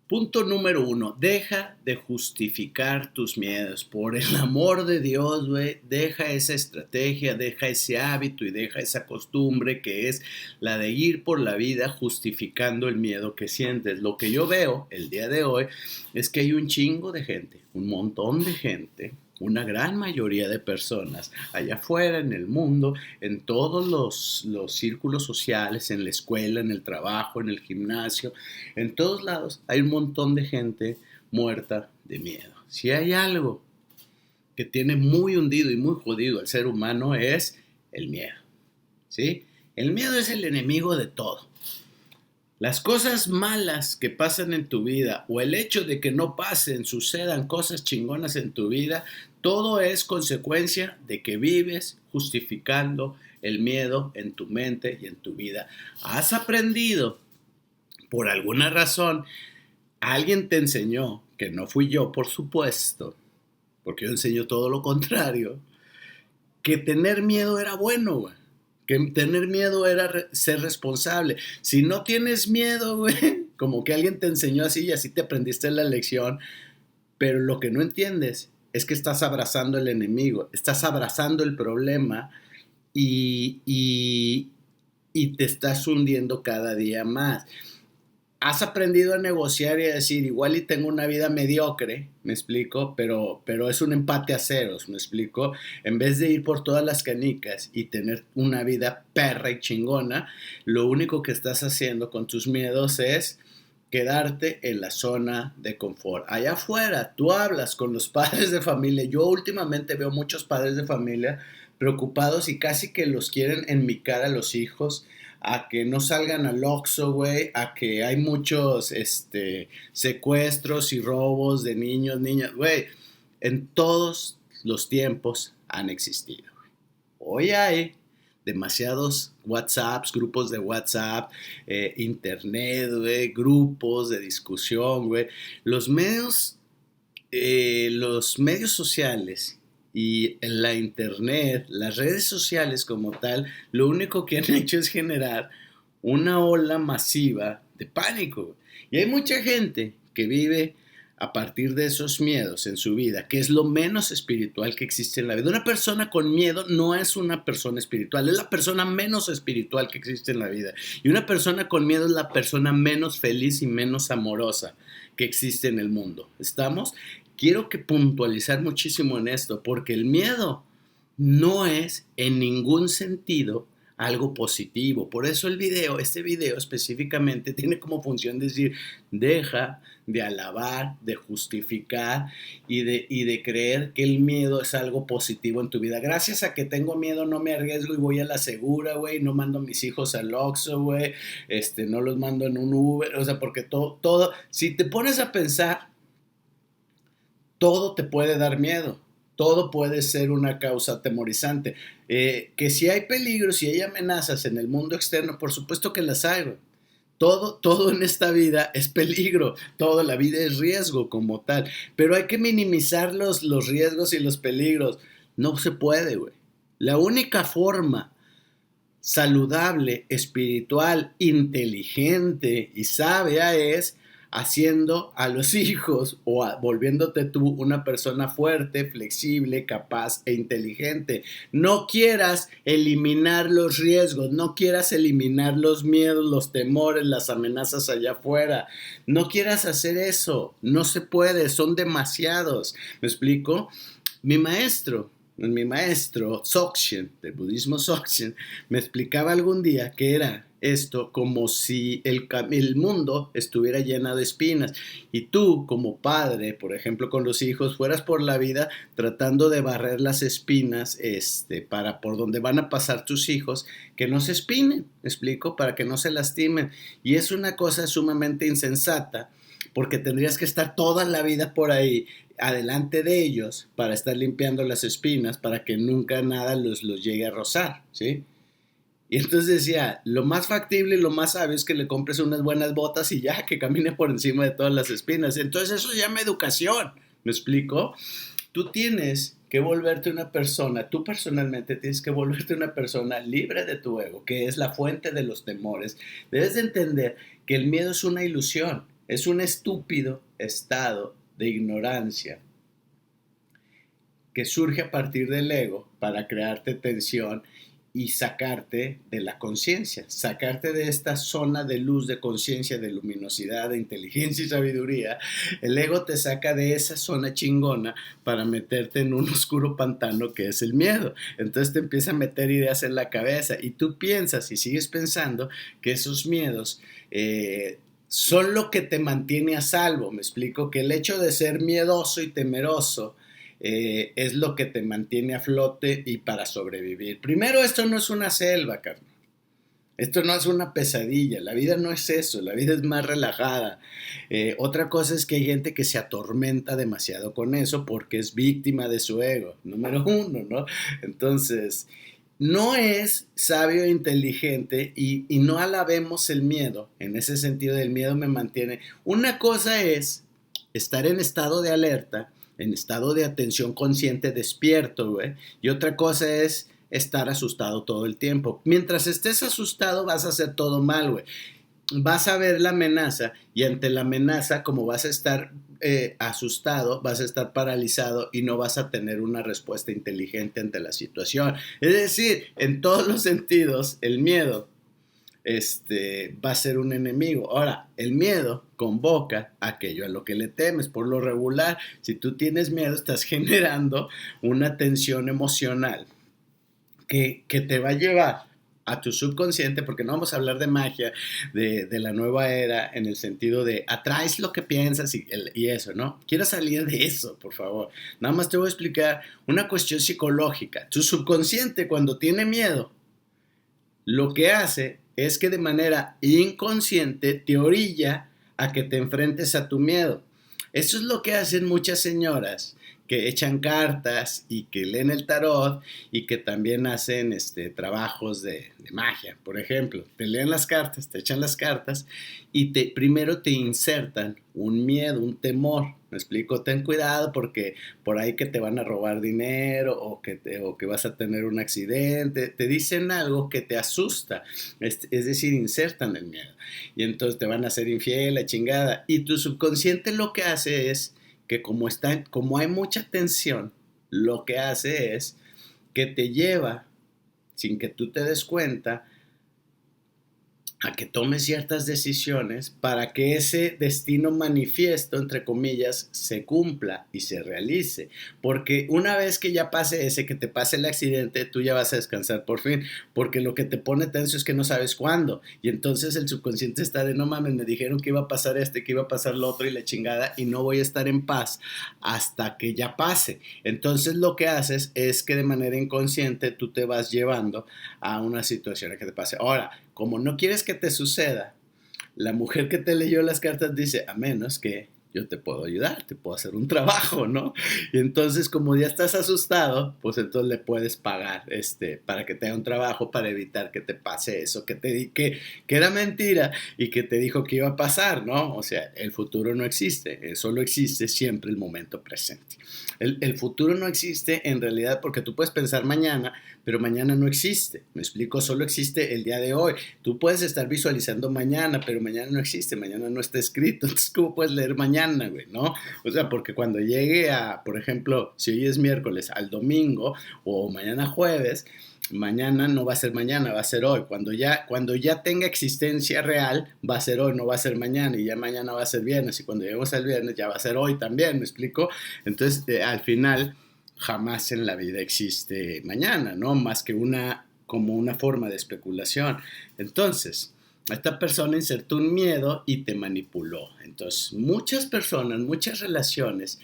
Punto número uno, deja de justificar tus miedos. Por el amor de Dios, güey, deja esa estrategia, deja ese hábito y deja esa costumbre que es la de ir por la vida justificando el miedo que sientes. Lo que yo veo el día de hoy es que hay un chingo de gente, un montón de gente, una gran mayoría de personas allá afuera en el mundo, en todos los círculos sociales, en la escuela, en el trabajo, en el gimnasio, en todos lados hay un montón de gente muerta de miedo. Si hay algo que tiene muy hundido y muy jodido al ser humano es el miedo, ¿sí? El miedo es el enemigo de todo. Las cosas malas que pasan en tu vida o el hecho de que no pasen, sucedan cosas chingonas en tu vida, todo es consecuencia de que vives justificando el miedo en tu mente y en tu vida. Has aprendido, por alguna razón, alguien te enseñó, que no fui yo, por supuesto, porque yo enseño todo lo contrario, que tener miedo era bueno, güey. Que tener miedo era ser responsable. Si no tienes miedo, güey, como que alguien te enseñó así y así te aprendiste la lección, pero lo que no entiendes es que estás abrazando el enemigo, estás abrazando el problema y, y, y te estás hundiendo cada día más. Has aprendido a negociar y a decir, igual y tengo una vida mediocre, me explico, pero es un empate a ceros, me explico, en vez de ir por todas las canicas y tener una vida perra y chingona, lo único que estás haciendo con tus miedos es quedarte en la zona de confort. Allá afuera, tú hablas con los padres de familia, yo últimamente veo muchos padres de familia preocupados y casi que los quieren enmicar a los hijos a que no salgan al Oxxo, güey, a que hay muchos secuestros y robos de niños, niñas, güey, en todos los tiempos han existido. Hoy hay demasiados WhatsApps, grupos de WhatsApp, internet, güey, grupos de discusión, güey. Los medios sociales y la internet, las redes sociales como tal, lo único que han hecho es generar una ola masiva de pánico. Y hay mucha gente que vive a partir de esos miedos en su vida, que es lo menos espiritual que existe en la vida. Una persona con miedo no es una persona espiritual, es la persona menos espiritual que existe en la vida. Y una persona con miedo es la persona menos feliz y menos amorosa que existe en el mundo. ¿Estamos? Quiero que puntualizar muchísimo en esto, porque el miedo no es en ningún sentido algo positivo. Por eso este video específicamente tiene como función decir, deja de alabar, de justificar y de creer que el miedo es algo positivo en tu vida. Gracias a que tengo miedo no me arriesgo y voy a la segura, güey, no mando a mis hijos al Oxxo, güey, no los mando en un Uber, o sea, porque todo, si te pones a pensar, todo te puede dar miedo, todo puede ser una causa atemorizante. Que si hay peligros, si hay amenazas en el mundo externo, por supuesto que las hay. Todo en esta vida es peligro, toda la vida es riesgo como tal, pero hay que minimizar los riesgos y los peligros. No se puede, güey. La única forma saludable, espiritual, inteligente y sabia es haciendo a los hijos volviéndote tú una persona fuerte, flexible, capaz e inteligente. No quieras eliminar los riesgos, no quieras eliminar los miedos, los temores, las amenazas allá afuera. No quieras hacer eso, no se puede, son demasiados. ¿Me explico? Mi maestro Dzogchen, del budismo Dzogchen, me explicaba algún día que era esto como si el mundo estuviera lleno de espinas y tú como padre, por ejemplo con los hijos, fueras por la vida tratando de barrer las espinas para por donde van a pasar tus hijos, que no se espinen, ¿me explico? Para que no se lastimen. Y es una cosa sumamente insensata porque tendrías que estar toda la vida por ahí adelante de ellos para estar limpiando las espinas para que nunca nada los llegue a rozar, ¿sí? Y entonces decía, lo más factible y lo más sabio es que le compres unas buenas botas y ya, que camine por encima de todas las espinas. Entonces eso se llama educación, ¿me explico? Tú tienes que volverte una persona, tú personalmente tienes que volverte una persona libre de tu ego, que es la fuente de los temores. Debes de entender que el miedo es una ilusión. es un estúpido estado de ignorancia que surge a partir del ego para crearte tensión y sacarte de la conciencia, sacarte de esta zona de luz, de conciencia, de luminosidad, de inteligencia y sabiduría. El ego te saca de esa zona chingona para meterte en un oscuro pantano que es el miedo. Entonces te empieza a meter ideas en la cabeza y tú piensas y sigues pensando que esos miedos son lo que te mantiene a salvo. Me explico, que el hecho de ser miedoso y temeroso es lo que te mantiene a flote y para sobrevivir. Primero, esto no es una selva, carnal. Esto no es una pesadilla, la vida no es eso, la vida es más relajada. Otra cosa es que hay gente que se atormenta demasiado con eso porque es víctima de su ego, número uno, ¿no? Entonces, no es sabio e inteligente y no alabemos el miedo, en ese sentido del miedo me mantiene. Una cosa es estar en estado de alerta, en estado de atención consciente, despierto, güey. Y otra cosa es estar asustado todo el tiempo. Mientras estés asustado vas a hacer todo mal, güey. Vas a ver la amenaza y ante la amenaza, como vas a estar asustado, vas a estar paralizado y no vas a tener una respuesta inteligente ante la situación. Es decir, en todos los sentidos, el miedo va a ser un enemigo. Ahora, el miedo convoca aquello a lo que le temes. Por lo regular, si tú tienes miedo, estás generando una tensión emocional que te va a llevar a tu subconsciente, porque no vamos a hablar de magia, de la nueva era, en el sentido de atraes lo que piensas y eso, ¿no? Quiero salir de eso, por favor. Nada más te voy a explicar una cuestión psicológica. Tu subconsciente, cuando tiene miedo, lo que hace es que de manera inconsciente te orilla a que te enfrentes a tu miedo. Eso es lo que hacen muchas señoras que echan cartas y que leen el tarot y que también hacen trabajos de magia. Por ejemplo, te leen las cartas, te echan las cartas y primero te insertan un miedo, un temor. ¿Me explico? Ten cuidado porque por ahí que te van a robar dinero o que vas a tener un accidente. Te dicen algo que te asusta. Es decir, insertan el miedo. Y entonces te van a hacer infiel, la chingada. Y tu subconsciente lo que hace es que como hay mucha tensión, lo que hace es que te lleva, sin que tú te des cuenta, a que tomes ciertas decisiones para que ese destino manifiesto, entre comillas, se cumpla y se realice. Porque una vez que ya pase que te pase el accidente, tú ya vas a descansar por fin. Porque lo que te pone tenso es que no sabes cuándo. Y entonces el subconsciente está de, no mames, me dijeron que iba a pasar que iba a pasar lo otro y la chingada, y no voy a estar en paz hasta que ya pase. Entonces lo que haces es que de manera inconsciente tú te vas llevando a una situación a que te pase. Ahora, como no quieres que te suceda, la mujer que te leyó las cartas dice, a menos que yo te puedo ayudar, te puedo hacer un trabajo, ¿no? Y entonces, como ya estás asustado, pues entonces le puedes pagar para que te haga un trabajo para evitar que te pase eso, que era mentira y que te dijo que iba a pasar, ¿no? O sea, el futuro no existe, solo existe siempre el momento presente. El futuro no existe en realidad porque tú puedes pensar mañana, pero mañana no existe. Me explico, solo existe el día de hoy. Tú puedes estar visualizando mañana, pero mañana no existe, mañana no está escrito. Entonces, ¿cómo puedes leer mañana, güey? ¿No? O sea, porque cuando llegue a, por ejemplo, si hoy es miércoles, al domingo o mañana jueves, mañana no va a ser mañana, va a ser hoy. Cuando ya tenga existencia real, va a ser hoy, no va a ser mañana, y ya mañana va a ser viernes, y cuando lleguemos al viernes ya va a ser hoy también, ¿me explico? Entonces, al final, jamás en la vida existe mañana, ¿no? Más que como una forma de especulación. Entonces, esta persona insertó un miedo y te manipuló. Entonces, muchas personas, muchas relaciones,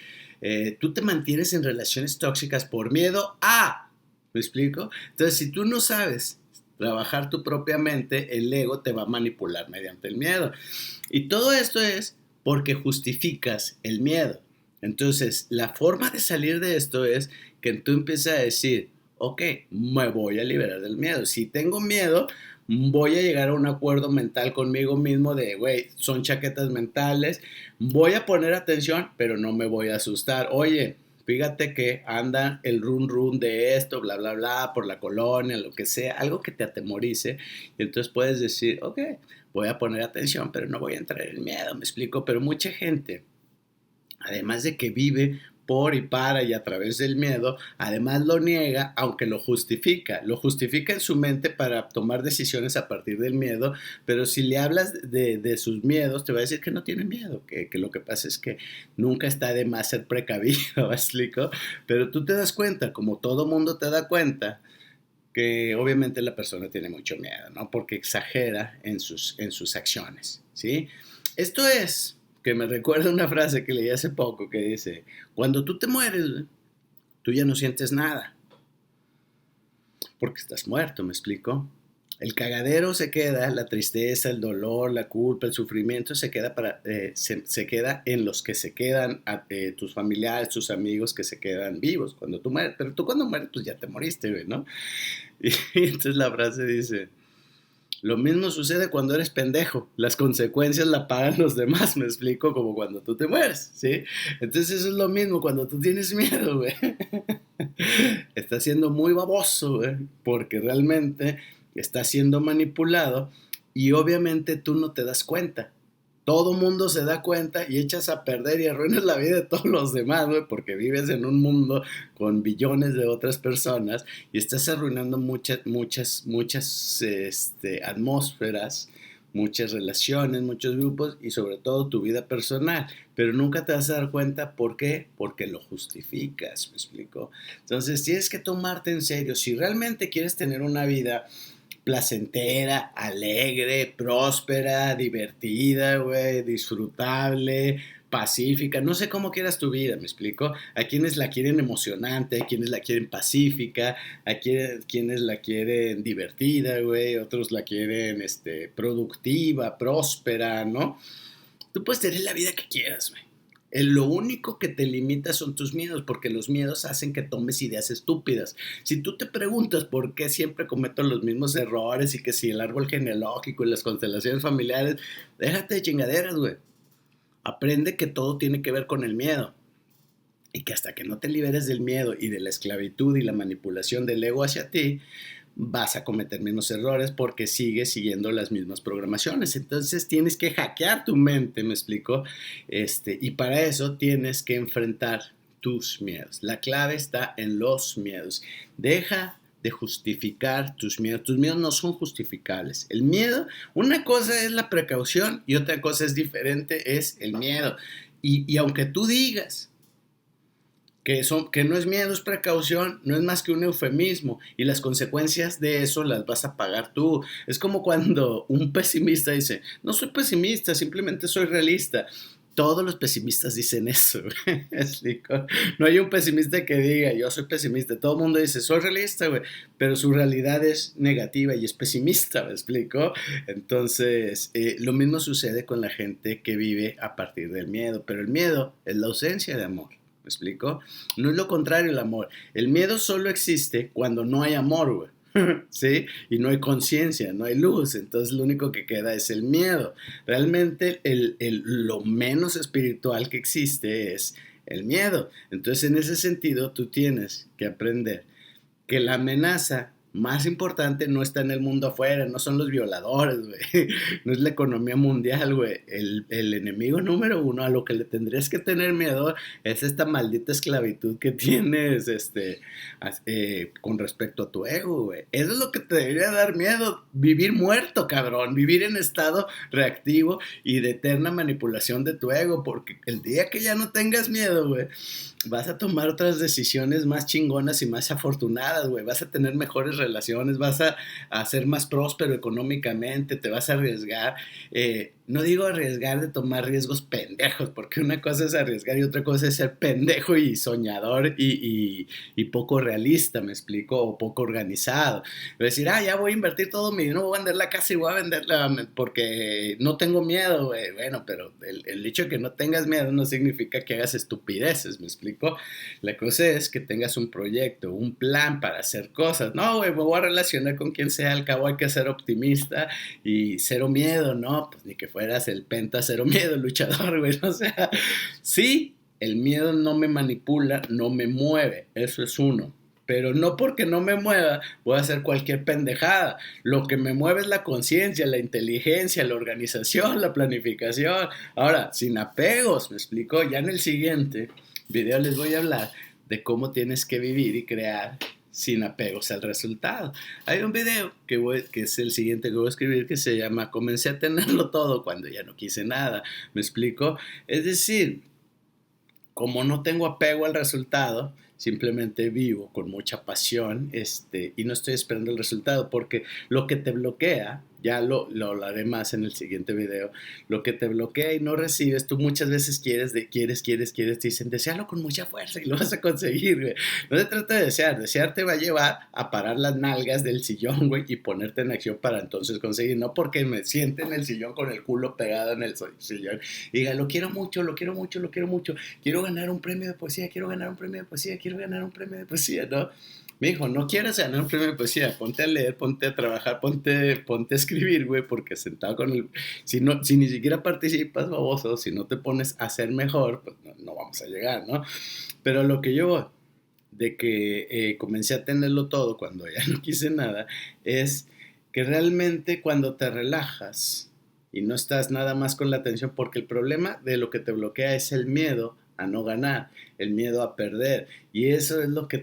tú te mantienes en relaciones tóxicas por miedo a... ¿Me explico? Entonces, si tú no sabes trabajar tu propia mente, el ego te va a manipular mediante el miedo. Y todo esto es porque justificas el miedo. Entonces, la forma de salir de esto es que tú empieces a decir, ok, me voy a liberar del miedo. Si tengo miedo, voy a llegar a un acuerdo mental conmigo mismo de, güey, son chaquetas mentales, voy a poner atención, pero no me voy a asustar. Oye, Fíjate que andan el run run de esto, bla, bla, bla, por la colonia, lo que sea, algo que te atemorice. Y entonces puedes decir, ok, voy a poner atención, pero no voy a entrar en miedo, me explico. Pero mucha gente, además de que vive por y para y a través del miedo, además lo niega, aunque lo justifica en su mente para tomar decisiones a partir del miedo, pero si le hablas de sus miedos, te va a decir que no tiene miedo, que lo que pasa es que nunca está de más ser precavido, ¿me explico? Pero tú te das cuenta, como todo mundo te da cuenta, que obviamente la persona tiene mucho miedo, ¿no? Porque exagera en sus acciones, ¿sí? Esto es que me recuerda una frase que leí hace poco que dice, cuando tú te mueres, tú ya no sientes nada, porque estás muerto, ¿me explico? El cagadero se queda, la tristeza, el dolor, la culpa, el sufrimiento se queda en los que se quedan, tus familiares, tus amigos que se quedan vivos cuando tú mueres. Pero tú cuando mueres, pues ya te moriste, güey, ¿no? Y entonces la frase dice, lo mismo sucede cuando eres pendejo, las consecuencias la pagan los demás, me explico, como cuando tú te mueres, ¿sí? Entonces eso es lo mismo cuando tú tienes miedo, güey. Estás siendo muy baboso, güey, porque realmente estás siendo manipulado y obviamente tú no te das cuenta. Todo mundo se da cuenta y echas a perder y arruinas la vida de todos los demás, güey, porque vives en un mundo con billones de otras personas y estás arruinando muchas atmósferas, muchas relaciones, muchos grupos y sobre todo tu vida personal. Pero nunca te vas a dar cuenta, ¿por qué? Porque lo justificas, ¿me explico? Entonces tienes que tomarte en serio. Si realmente quieres tener una vida placentera, alegre, próspera, divertida, güey, disfrutable, pacífica. No sé cómo quieras tu vida, ¿me explico? Hay quienes la quieren emocionante, hay quienes la quieren pacífica, hay quienes la quieren divertida, güey, otros la quieren, productiva, próspera, ¿no? Tú puedes tener la vida que quieras, güey. Lo único que te limita son tus miedos, porque los miedos hacen que tomes ideas estúpidas. Si tú te preguntas por qué siempre cometo los mismos errores y que si el árbol genealógico y las constelaciones familiares, déjate de chingaderas, güey. Aprende que todo tiene que ver con el miedo y que hasta que no te liberes del miedo y de la esclavitud y la manipulación del ego hacia ti, vas a cometer menos errores porque sigues siguiendo las mismas programaciones. Entonces tienes que hackear tu mente, me explico, y para eso tienes que enfrentar tus miedos. La clave está en los miedos. Deja de justificar tus miedos. Tus miedos no son justificables. El miedo, una cosa es la precaución y otra cosa es diferente, es el miedo. Y aunque tú digas que no es miedo, es precaución, no es más que un eufemismo y las consecuencias de eso las vas a pagar tú. Es como cuando un pesimista dice, no soy pesimista, simplemente soy realista. Todos los pesimistas dicen eso. ¿Me explico? No hay un pesimista que diga, yo soy pesimista. Todo el mundo dice, soy realista, güey, pero su realidad es negativa y es pesimista, ¿me explico? Entonces, lo mismo sucede con la gente que vive a partir del miedo, pero el miedo es la ausencia de amor. ¿Me explico? No es lo contrario el amor. El miedo solo existe cuando no hay amor, güey. ¿Sí? Y no hay conciencia, no hay luz. Entonces lo único que queda es el miedo. Realmente lo menos espiritual que existe es el miedo. Entonces en ese sentido tú tienes que aprender que la amenaza más importante no está en el mundo afuera, no son los violadores, güey, no es la economía mundial, güey. El enemigo número uno a lo que le tendrías que tener miedo es esta maldita esclavitud que tienes con respecto a tu ego, güey. Eso es lo que te debería dar miedo, vivir muerto, cabrón, vivir en estado reactivo y de eterna manipulación de tu ego, porque el día que ya no tengas miedo, güey, vas a tomar otras decisiones más chingonas y más afortunadas, güey. Vas a tener mejores relaciones, a ser más próspero económicamente, te vas a arriesgar. No digo arriesgar de tomar riesgos pendejos, porque una cosa es arriesgar y otra cosa es ser pendejo y soñador y poco realista, me explico, o poco organizado. Decir, ya voy a invertir todo mi dinero, voy a vender la casa y voy a venderla porque no tengo miedo, güey. Bueno, pero el hecho de que no tengas miedo no significa que hagas estupideces, me explico. La cosa es que tengas un proyecto, un plan para hacer cosas. No, güey, me voy a relacionar con quien sea, al cabo hay que ser optimista y cero miedo, ¿no? Pues ni que fueras el penta cero miedo luchador, güey. O sea, sí, el miedo no me manipula, no me mueve, eso es uno. Pero no porque no me mueva, voy a hacer cualquier pendejada. Lo que me mueve es la conciencia, la inteligencia, la organización, la planificación. Ahora, sin apegos, me explico. Ya en el siguiente video les voy a hablar de cómo tienes que vivir y crear sin apegos al resultado. Hay un video que es el siguiente que voy a escribir que se llama Comencé a tenerlo todo cuando ya no quise nada. ¿Me explico? Es decir, como no tengo apego al resultado, simplemente vivo con mucha pasión y no estoy esperando el resultado, porque lo que te bloquea, ya lo hablaré más en el siguiente video, lo que te bloquea y no recibes, tú muchas veces quieres, te dicen, desealo con mucha fuerza y lo vas a conseguir, güey. No se trata de desear te va a llevar a parar las nalgas del sillón, güey, y ponerte en acción para entonces conseguir, no porque me siente en el sillón con el culo pegado en el sillón y diga, lo quiero mucho, lo quiero mucho, lo quiero mucho, quiero ganar un premio de poesía, quiero ganar un premio de poesía, quiero ganar un premio de poesía, ¿no? Me dijo, no quieras ganar un premio de poesía, ponte a leer, ponte a trabajar, ponte a escribir, güey, porque sentado con el... Si ni siquiera participas, baboso, si no te pones a ser mejor, pues no vamos a llegar, ¿no? Pero lo que yo, de que comencé a tenerlo todo cuando ya no quise nada, es que realmente cuando te relajas y no estás nada más con la atención, porque el problema de lo que te bloquea es el miedo a no ganar, el miedo a perder, y eso es lo que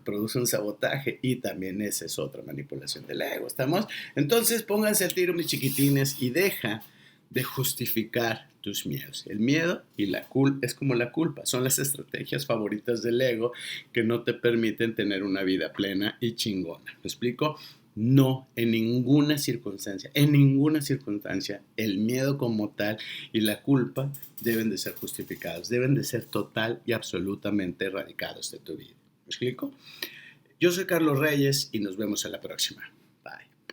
produce un sabotaje, y también esa es otra manipulación del ego, ¿estamos? Entonces pónganse al tiro, mis chiquitines, y deja de justificar tus miedos. El miedo y la culpa es como la culpa, son las estrategias favoritas del ego que no te permiten tener una vida plena y chingona. ¿Me explico? No, en ninguna circunstancia, el miedo como tal y la culpa deben de ser justificados, deben de ser total y absolutamente erradicados de tu vida. ¿Me explico? Yo soy Carlos Reyes y nos vemos en la próxima.